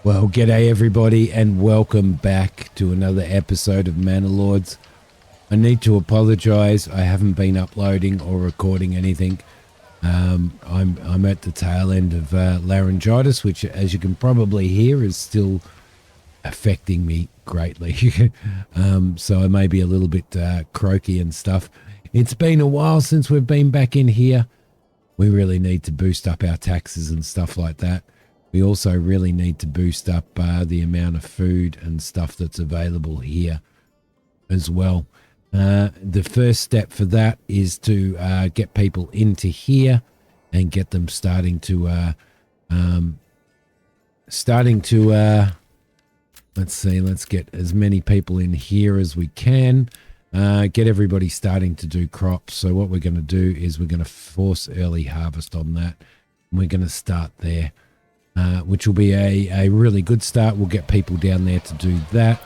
Well, g'day everybody, and welcome back to another episode of Manor Lords. I need to apologise. I haven't been uploading or recording anything. I'm at the tail end of laryngitis, which, as you can probably hear, is still affecting me greatly. So I may be a little bit croaky and stuff. It's been a while since we've been back in here. We really need to boost up our taxes and stuff like that. We also really need to boost up the amount of food and stuff that's available here as well. The first step for that is to get people into here and get them starting to let's get as many people in here as we can. Get everybody starting to do crops. So what we're going to do is we're going to force early harvest on that. And we're going to start there. Which will be a really good start. We'll get people down there to do that.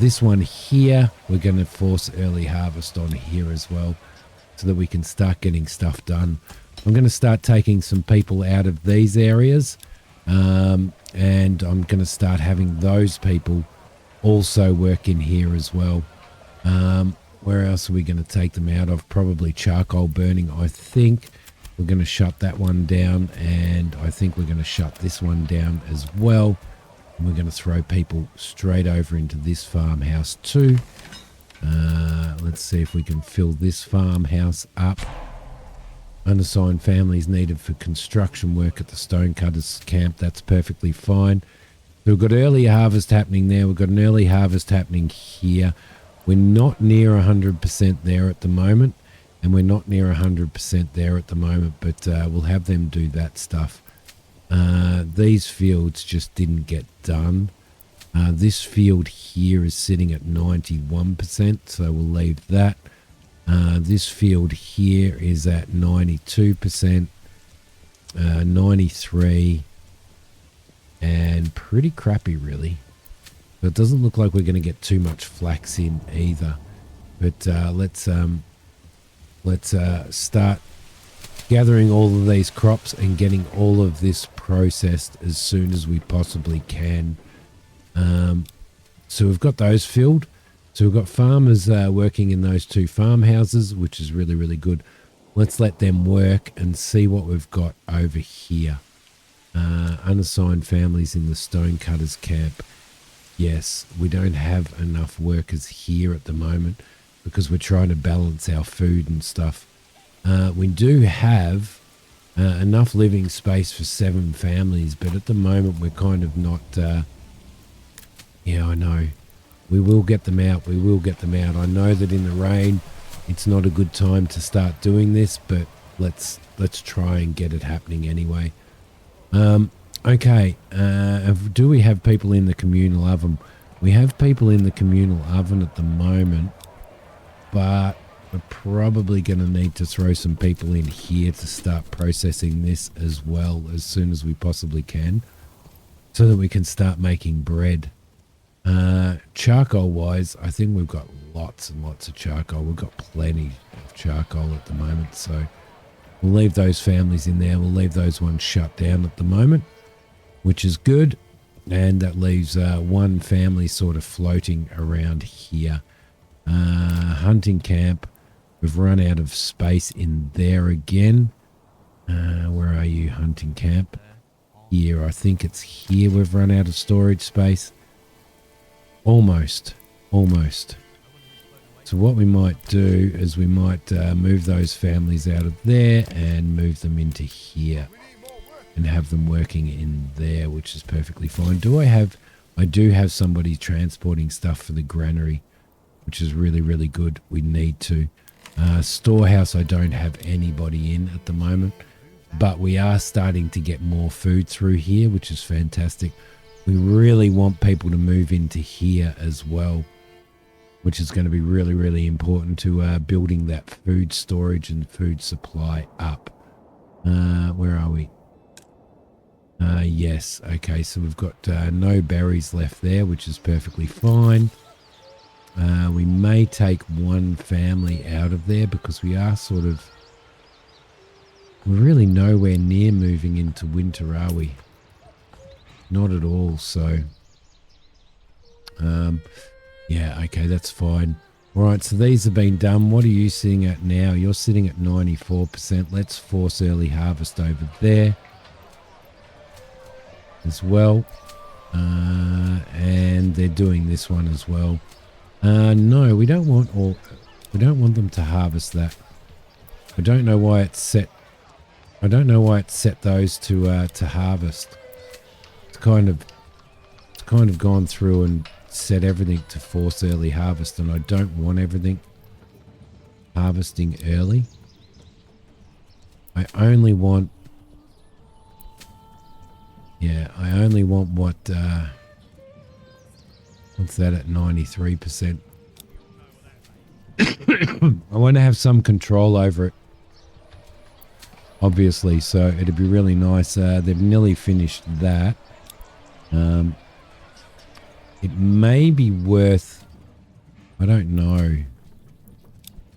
This one here, we're going to force early harvest on here as well so that we can start getting stuff done. I'm going to start taking some people out of these areas, and I'm going to start having those people also work in here as well. Where else are we going to take them out of? Probably charcoal burning, I think. We're going to shut that one down, and I think we're going to shut this one down as well. And we're going to throw people straight over into this farmhouse too. Let's see if we can fill this farmhouse up. Unassigned families needed for construction work at the stonecutters camp. That's perfectly fine. So we've got early harvest happening there. We've got an early harvest happening here. We're not near 100% there at the moment. And we're not near 100% there at the moment, but we'll have them do that stuff. These fields just didn't get done. This field here is sitting at 91%, so we'll leave that. This field here is at 92%, 93%, and pretty crappy, really. But it doesn't look like we're going to get too much flax in either. But let's start gathering all of these crops and getting all of this processed as soon as we possibly can. So we've got those filled. So we've got farmers working in those two farmhouses, which is really, really good. Let's let them work and see what we've got over here. Unassigned families in the stonecutters camp. Yes, we don't have enough workers here at the moment, because we're trying to balance our food and stuff. We do have enough living space for 7 families, but at the moment we're kind of not... I know. We will get them out. We will get them out. I know that in the rain it's not a good time to start doing this, but let's try and get it happening anyway. Okay. Do we have people in the communal oven? We have people in the communal oven at the moment, but we're probably going to need to throw some people in here to start processing this as well as soon as we possibly can, so that we can start making bread. Charcoal wise, I think we've got lots and lots of charcoal. We've got plenty of charcoal at the moment, so we'll leave those families in there. We'll leave those ones shut down at the moment, which is good, and that leaves one family sort of floating around here. Hunting camp, we've run out of space in there again. Where are you, hunting camp? Here, I think it's here we've run out of storage space. Almost. So what we might do is we might move those families out of there and move them into here and have them working in there, which is perfectly fine. I do have somebody transporting stuff for the granary, which is really, really good. We need to. Storehouse, I don't have anybody in at the moment, but we are starting to get more food through here, which is fantastic. We really want people to move into here as well, which is going to be really, really important to building that food storage and food supply up. Where are we? Yes. Okay, so we've got no berries left there, which is perfectly fine. We may take one family out of there because we are we're really nowhere near moving into winter, are we? Not at all. So, yeah, okay, that's fine. All right, so these have been done. What are you sitting at now? You're sitting at 94%. Let's force early harvest over there as well. And they're doing this one as well. No, we don't want them to harvest that. I don't know why it's set. I don't know why it's set those to harvest. It's kind of gone through and set everything to force early harvest, and I don't want everything harvesting early. I only want what what's that at 93%. I want to have some control over it, obviously, so it'd be really nice. They've nearly finished that. It may be worth, I don't know.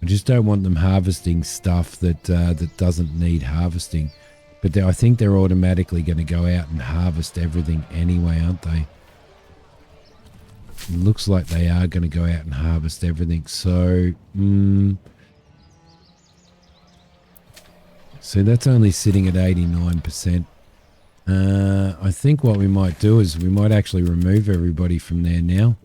I just don't want them harvesting stuff that doesn't need harvesting. But I think they're automatically going to go out and harvest everything anyway, aren't they? It looks like they are going to go out and harvest everything. So, so that's only sitting at 89%. I think what we might do is we might actually remove everybody from there now.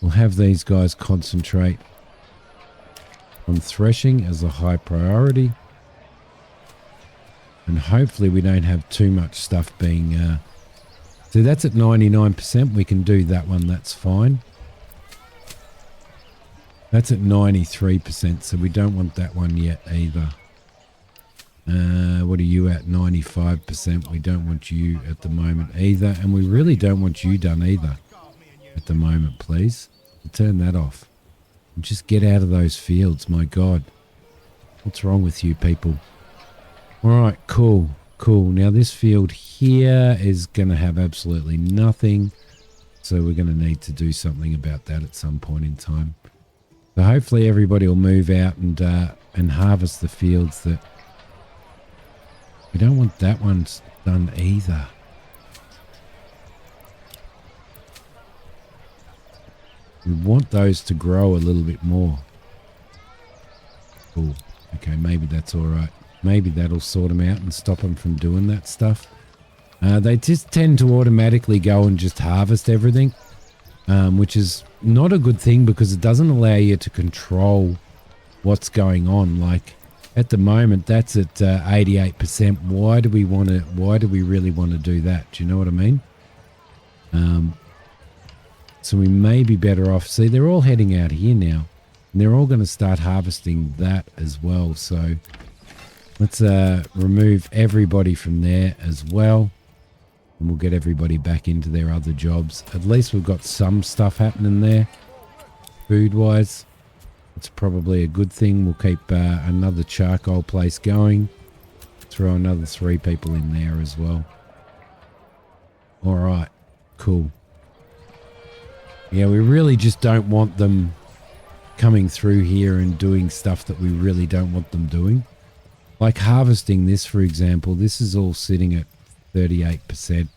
We'll have these guys concentrate on threshing as a high priority. And hopefully we don't have too much stuff being... so that's at 99%. We can do that one. That's fine. That's at 93%. So we don't want that one yet either. What are you at? 95%. We don't want you at the moment either. And we really don't want you done either at the moment, please. Turn that off. And just get out of those fields. My God. What's wrong with you people? All right, cool. Cool. Now this field here is going to have absolutely nothing. So we're going to need to do something about that at some point in time. So hopefully everybody will move out and harvest the fields that... We don't want that one done either. We want those to grow a little bit more. Cool. Okay, maybe that's all right. Maybe that'll sort them out and stop them from doing that stuff. They just tend to automatically go and just harvest everything, which is not a good thing because it doesn't allow you to control what's going on. Like at the moment, that's at 88%. Why do we really want to do that? Do you know what I mean? So we may be better off. See, they're all heading out here now. And they're all going to start harvesting that as well. So let's remove everybody from there as well. And we'll get everybody back into their other jobs. At least we've got some stuff happening there. Food-wise. It's probably a good thing. We'll keep another charcoal place going. Throw another 3 people in there as well. All right. Cool. Yeah, we really just don't want them coming through here and doing stuff that we really don't want them doing. Like harvesting this, for example. This is all sitting at 38%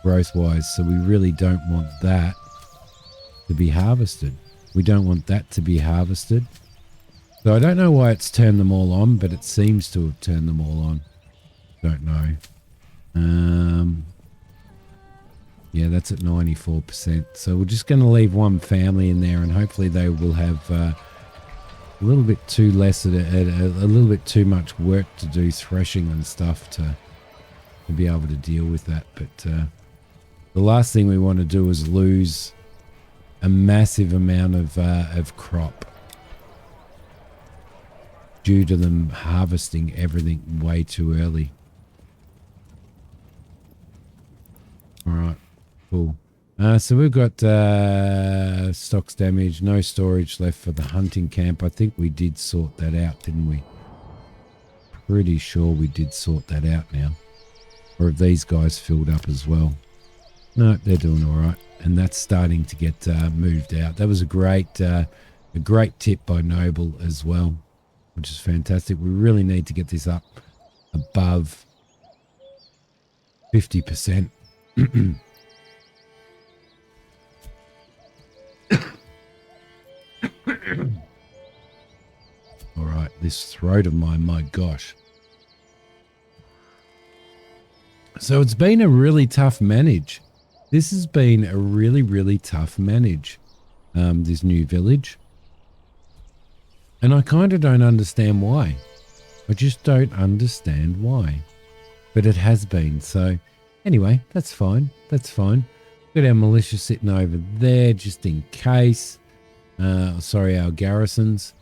growth-wise. So we really don't want that to be harvested. We don't want that to be harvested. So I don't know why it's turned them all on, but it seems to have turned them all on. Don't know. Yeah, that's at 94%. So we're just going to leave one family in there, and hopefully they will have a little bit too less, a little bit too much work to do threshing and stuff to be able to deal with that. But the last thing we want to do is lose a massive amount of crop due to them harvesting everything way too early. All right. Cool. So we've got stocks damage, no storage left for the hunting camp. I think we did sort that out, didn't we? Pretty sure we did sort that out now. Or have these guys filled up as well? No, they're doing all right. And that's starting to get moved out. That was a great tip by Noble as well, which is fantastic. We really need to get this up above 50%. All right, this throat of mine, my gosh. So it's been a really tough manage. This has been a really, really tough manage, this new village. And I kind of don't understand why. I just don't understand why. But it has been. So anyway, that's fine. That's fine. Got our militia sitting over there just in case. Sorry, our garrisons.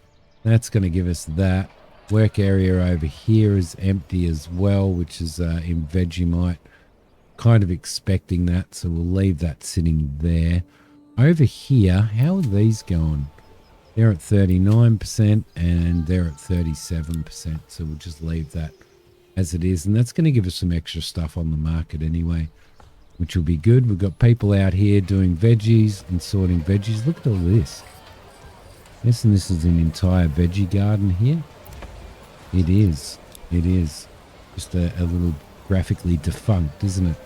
That's going to give us that. Work area over here is empty as well, which is in Vegemite. Kind of expecting that, so we'll leave that sitting there. Over here, how are these going? They're at 39% and they're at 37%, so we'll just leave that as it is. And that's going to give us some extra stuff on the market anyway, which will be good. We've got people out here doing veggies and sorting veggies. Look at all this. Yes, and this is an entire veggie garden here. It is. It is. Just a little graphically defunct, isn't it?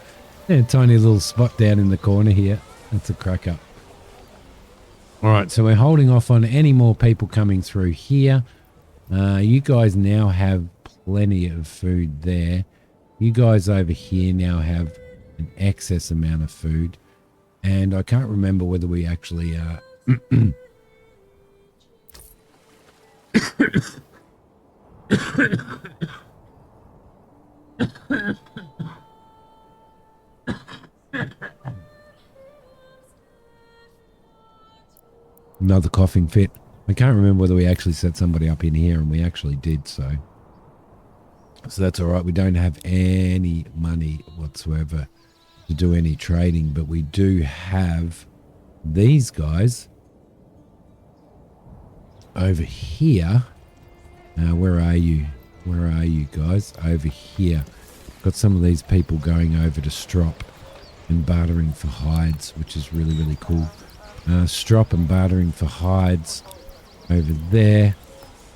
Yeah, a tiny little spot down in the corner here. That's a crack up. All right, so we're holding off on any more people coming through here. You guys now have plenty of food there. You guys over here now have an excess amount of food. And I can't remember whether we actually... Another coughing fit. I can't remember whether we actually set somebody up in here, and we actually did, so that's all right. We don't have any money whatsoever to do any trading, but we do have these guys over here. Where are you? Where are you guys? Over here. Got some of these people going over to Strop and bartering for hides, which is really, really cool. Strop and bartering for hides over there,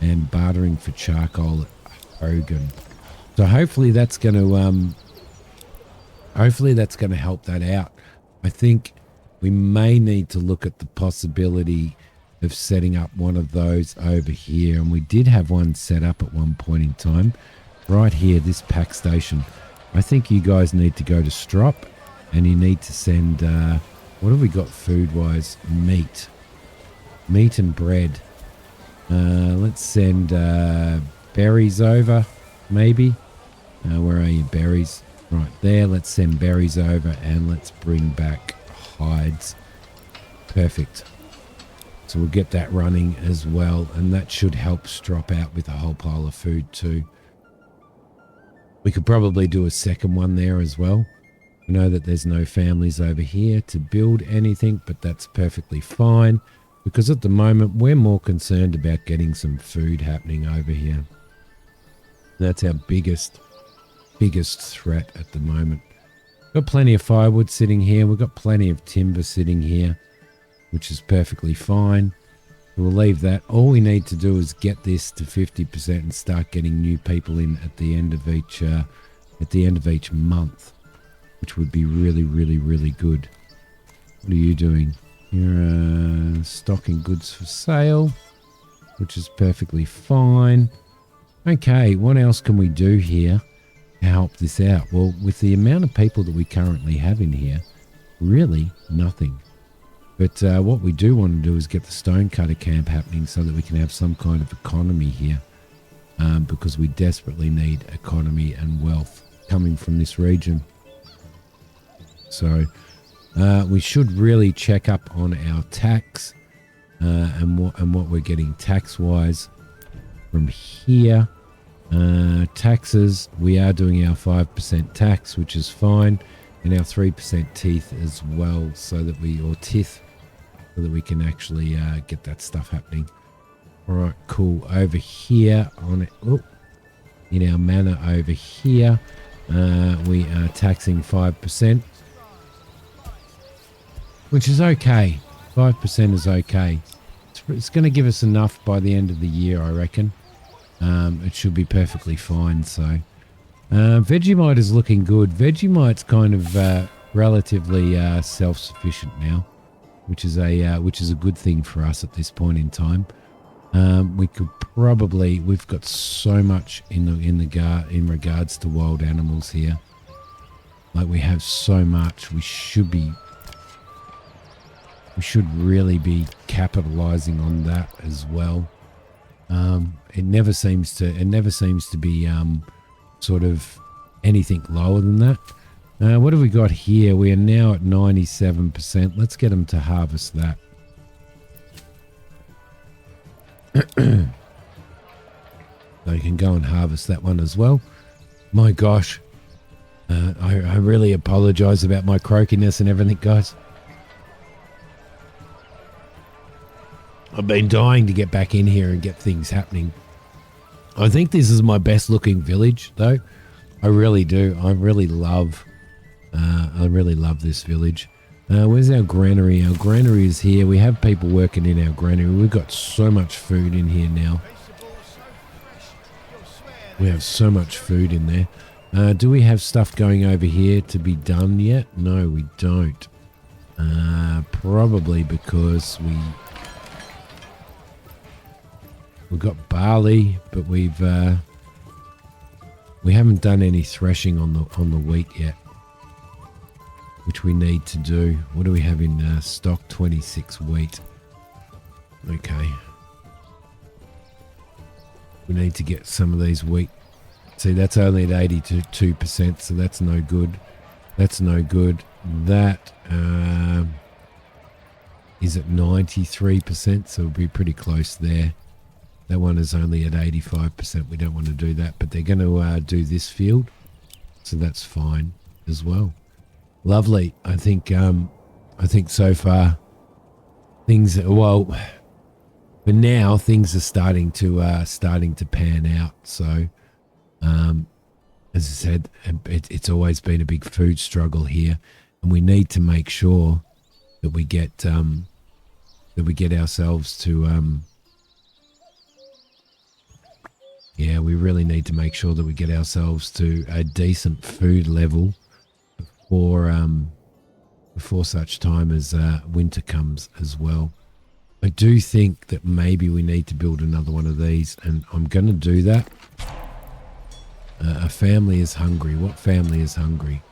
and bartering for charcoal at Hogan. So hopefully that's going to help that out. I think we may need to look at the possibility of setting up one of those over here, and we did have one set up at one point in time right here, this pack station. I think you guys need to go to Strop, and you need to send what have we got food wise? Meat and bread. Let's send berries over, maybe. Where are you, berries? Right there. Let's send berries over, and let's bring back hides. Perfect. So we'll get that running as well, and that should help Strop out with a whole pile of food too. We could probably do a second one there as well. I know that there's no families over here to build anything, but that's perfectly fine, because at the moment we're more concerned about getting some food happening over here. That's our biggest threat at the moment. Got plenty of firewood sitting here. We've got plenty of timber sitting here, which is perfectly fine. We'll leave that. All we need to do is get this to 50% and start getting new people in at the end of each month, which would be really, really, really good. What are you doing? You're stocking goods for sale, which is perfectly fine. Okay, what else can we do here to help this out? Well, with the amount of people that we currently have in here, really nothing. But what we do want to do is get the stonecutter camp happening so that we can have some kind of economy here, because we desperately need economy and wealth coming from this region. So we should really check up on our tax and what we're getting tax-wise from here. Taxes, we are doing our 5% tax, which is fine, and our 3% teeth as well, so that we can actually get that stuff happening. All right, cool. Over here on it, in our manor over here, we are taxing 5%, which is okay. 5% is okay. It's going to give us enough by the end of the year, I reckon. It should be perfectly fine. So Vegemite is looking good. Vegemite's kind of relatively self-sufficient now, which is a good thing for us at this point in time. We could probably, we've got so much in regards to wild animals here. Like, we have so much. We should really be capitalizing on that as well. It never seems to be sort of anything lower than that. What have we got here? We are now at 97%. Let's get them to harvest that. So you can go and harvest that one as well. My gosh. I really apologize about my croakiness and everything, guys. I've been dying to get back in here and get things happening. I think this is my best looking village, though. I really do. I really love this village. Where's our granary? Our granary is here. We have people working in our granary. We've got so much food in here now. We have so much food in there. Do we have stuff going over here to be done yet? No, we don't. Probably because we've got barley, but we haven't done any threshing on the wheat yet, which we need to do. What do we have in stock? 26 wheat. Okay. We need to get some of these wheat. See, that's only at 82%, so that's no good. That's no good. That is at 93%, so we'll be pretty close there. That one is only at 85%. We don't want to do that, but they're going to do this field, so that's fine as well. Lovely. I think so far things, well, for now things are starting to pan out. So, as I said, it's always been a big food struggle here, and we need to make sure that we get ourselves to we really need to make sure that we get ourselves to a decent food level before such time as winter comes as well. I do think that maybe we need to build another one of these, and I'm going to do that. A family is hungry. What family is hungry?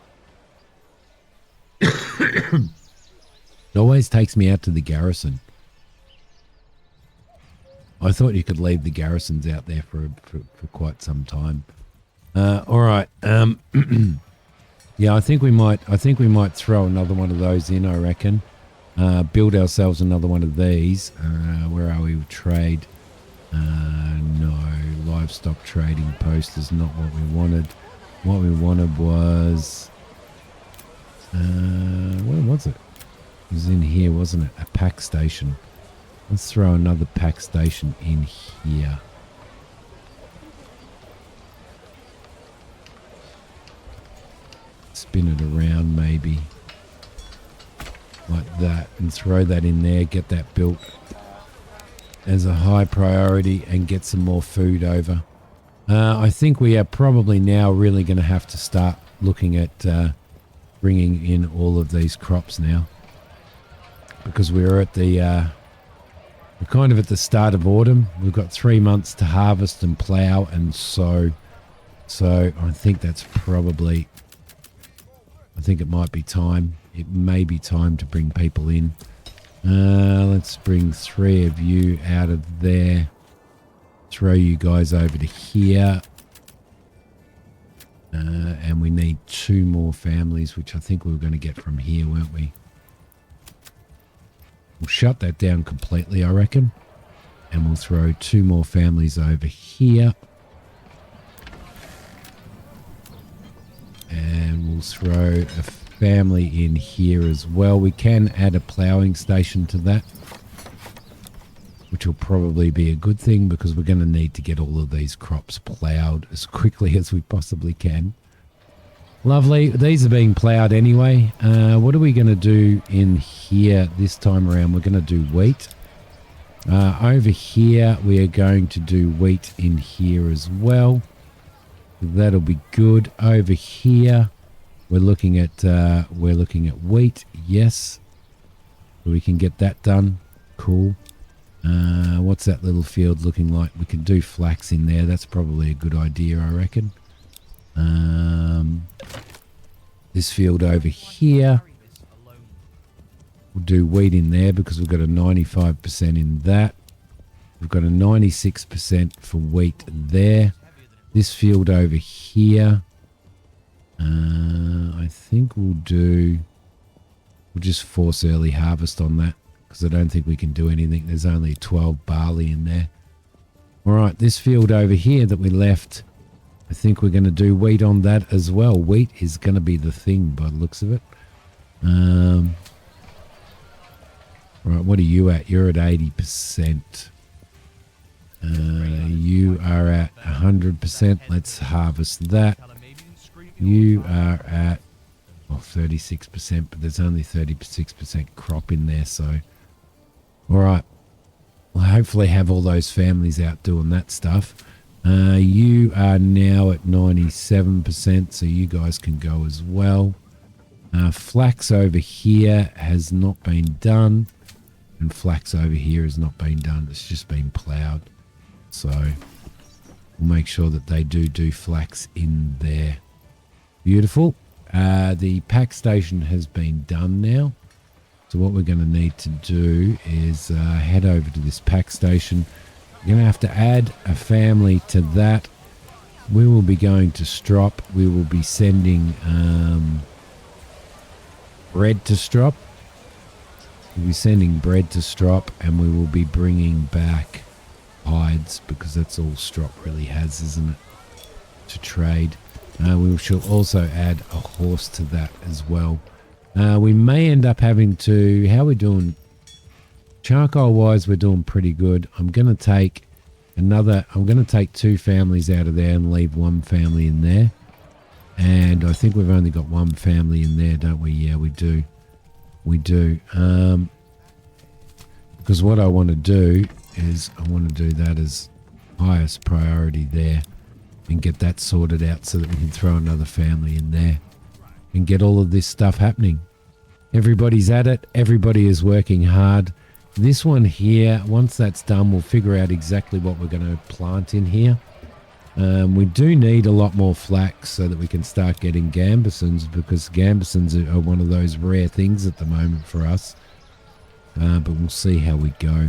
It always takes me out to the garrison. I thought you could leave the garrisons out there for quite some time. All right. Yeah, I think we might throw another one of those in, I reckon. Build ourselves another one of these. Where are we with trade? No, livestock trading post is not what we wanted. What we wanted was where was it? It was in here, wasn't it? A pack station. Let's throw another pack station in here. Spin it around maybe like that and throw that in there, get that built as a high priority and get some more food over. I think we are probably now really going to have to start looking at bringing in all of these crops now, because we're at we're kind of at the start of autumn. We've got 3 months to harvest and plow and sow. So I think that's probably, I think it might be time. It may be time to bring people in. Let's bring 3 of you out of there. Throw you guys over to here. And we need 2 more families, which I think we were going to get from here, weren't we? We'll shut that down completely, I reckon. And we'll throw 2 more families over here. And we'll throw a family in here as well. We can add a ploughing station to that, which will probably be a good thing, because we're going to need to get all of these crops ploughed as quickly as we possibly can. Lovely. These are being ploughed anyway. What are we going to do in here this time around? We're going to do wheat. Over here, we are going to do wheat in here as well. That'll be good. Over here, we're looking at wheat. Yes, we can get that done. Cool. What's that little field looking like? We can do flax in there. That's probably a good idea, I reckon. This field over here, we'll do wheat in there because we've got a 95% in that. We've got a 96% for wheat there. This field over here, I think we'll just force early harvest on that because I don't think we can do anything. There's only 12 barley in there. All right, this field over here that we left, I think we're going to do wheat on that as well. Wheat is going to be the thing by the looks of it. Right, what are you at? You're at 80%. You are at 100%. Let's harvest that. You are at 36%, but there's only 36% crop in there. So, all right. We'll hopefully have all those families out doing that stuff. You are now at 97%, so you guys can go as well. Flax over here has not been done, and flax over here has not been done. It's just been ploughed. So we'll make sure that they do flax in there. Beautiful. The pack station has been done now. So what we're going to need to do is head over to this pack station. We're going to have to add a family to that. We will be going to Strop. We will be sending bread to Strop. We'll be sending bread to Strop, and we will be bringing back hides because that's all Strop really has, isn't it, to trade. We shall also add a horse to that as well. We may end up having to... How are we doing? Charcoal wise, we're doing pretty good. I'm going to take 2 families out of there and leave 1 family in there. And I think we've only got 1 family in there, don't we? Yeah, we do. We do. Because what I want to do is I want to do that as highest priority there and get that sorted out so that we can throw another family in there and get all of this stuff happening. Everybody's at it. Everybody is working hard. This one here, once that's done, we'll figure out exactly what we're going to plant in here. We do need a lot more flax so that we can start getting gambesons, because gambesons are one of those rare things at the moment for us. But we'll see how we go.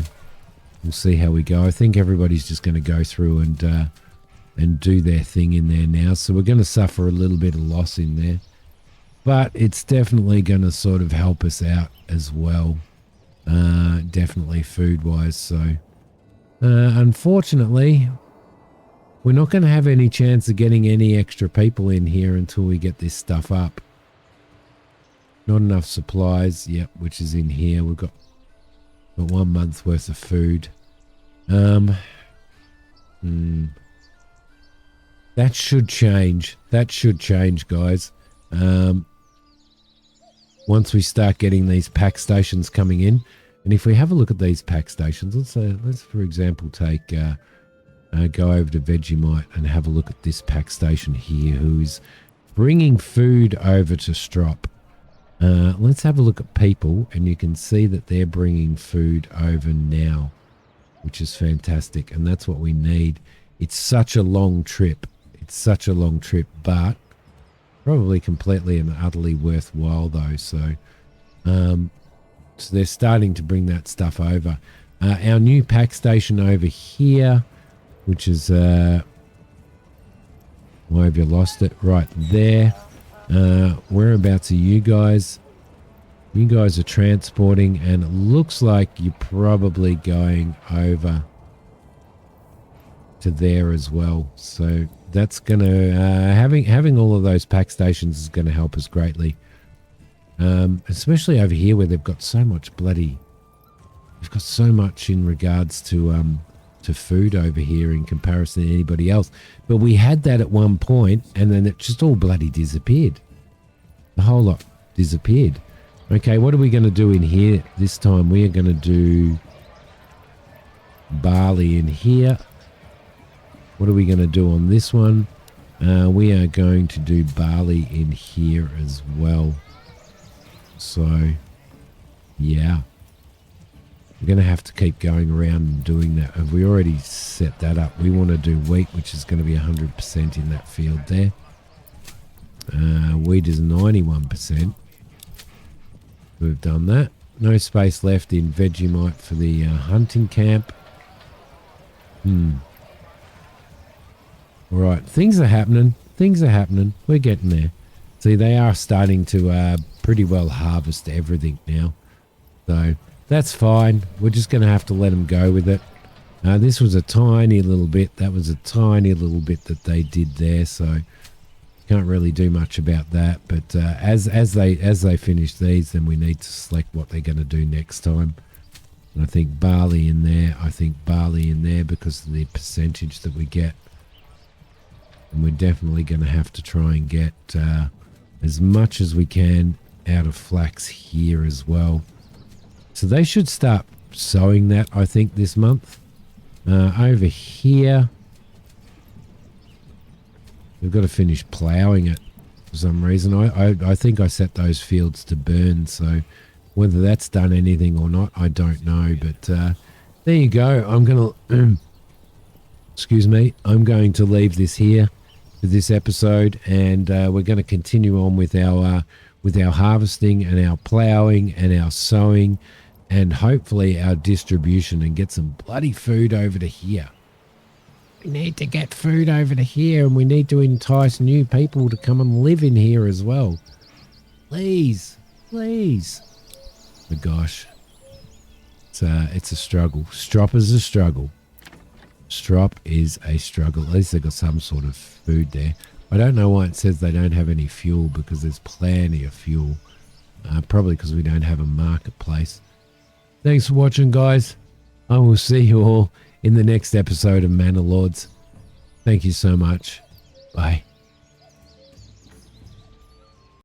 We'll see how we go. I think everybody's just going to go through and do their thing in there now. So we're going to suffer a little bit of loss in there. But it's definitely going to sort of help us out as well. Definitely food-wise. So unfortunately, we're not going to have any chance of getting any extra people in here until we get this stuff up. Not enough supplies. Yep, which is in here. We've got 1 month worth of food. That should change. That should change, guys. Once we start getting these pack stations coming in, and if we have a look at these pack stations, let's for example take go over to Vegemite and have a look at this pack station here, who is bringing food over to Strop. Let's have a look at people, and you can see that they're bringing food over now, which is fantastic, and that's what we need. It's such a long trip. It's such a long trip, but probably completely and utterly worthwhile though. So they're starting to bring that stuff over. Our new pack station over here, which is why have you lost it? Right there. Whereabouts are you guys? You guys are transporting, and it looks like you're probably going over to there as well. So that's gonna having all of those pack stations is going to help us greatly, especially over here where they've got so much they've got so much in regards to food over here in comparison to anybody else. But we had that at one point, and then it just all bloody disappeared. The whole lot disappeared. Okay, what are we going to do in here this time? We are going to do barley in here. What are we going to do on this one? We are going to do barley in here as well. So, yeah. We're going to have to keep going around and doing that. Have we already set that up? We want to do wheat, which is going to be 100% in that field there. Wheat is 91%. We've done that. No space left in Vegemite for the hunting camp. All right, things are happening. Things are happening. We're getting there. See, they are starting to pretty well harvest everything now. So that's fine. We're just going to have to let them go with it. This was a tiny little bit. That was a tiny little bit that they did there. So can't really do much about that. But as they finish these, then we need to select what they're going to do next time. And I think barley in there. I think barley in there because of the percentage that we get. And we're definitely going to have to try and get as much as we can out of flax here as well. So they should start sowing that, I think, this month. Over here, we've got to finish ploughing it for some reason. I think I set those fields to burn, so whether that's done anything or not, I don't know. But there you go. I'm going to... excuse me. I'm going to leave this here for this episode, and we're going to continue on with our harvesting and our ploughing and our sowing and hopefully our distribution and get some bloody food over to here. We need to get food over to here, and we need to entice new people to come and live in here as well. Please, please. Oh gosh, it's a struggle. Strop is a struggle. Strop is a struggle. At least they've got some sort of food there. I don't know why it says they don't have any fuel, because there's plenty of fuel. Probably because we don't have a marketplace. Thanks for watching, guys. I will see you all in the next episode of Manor Lords. Thank you so much. Bye.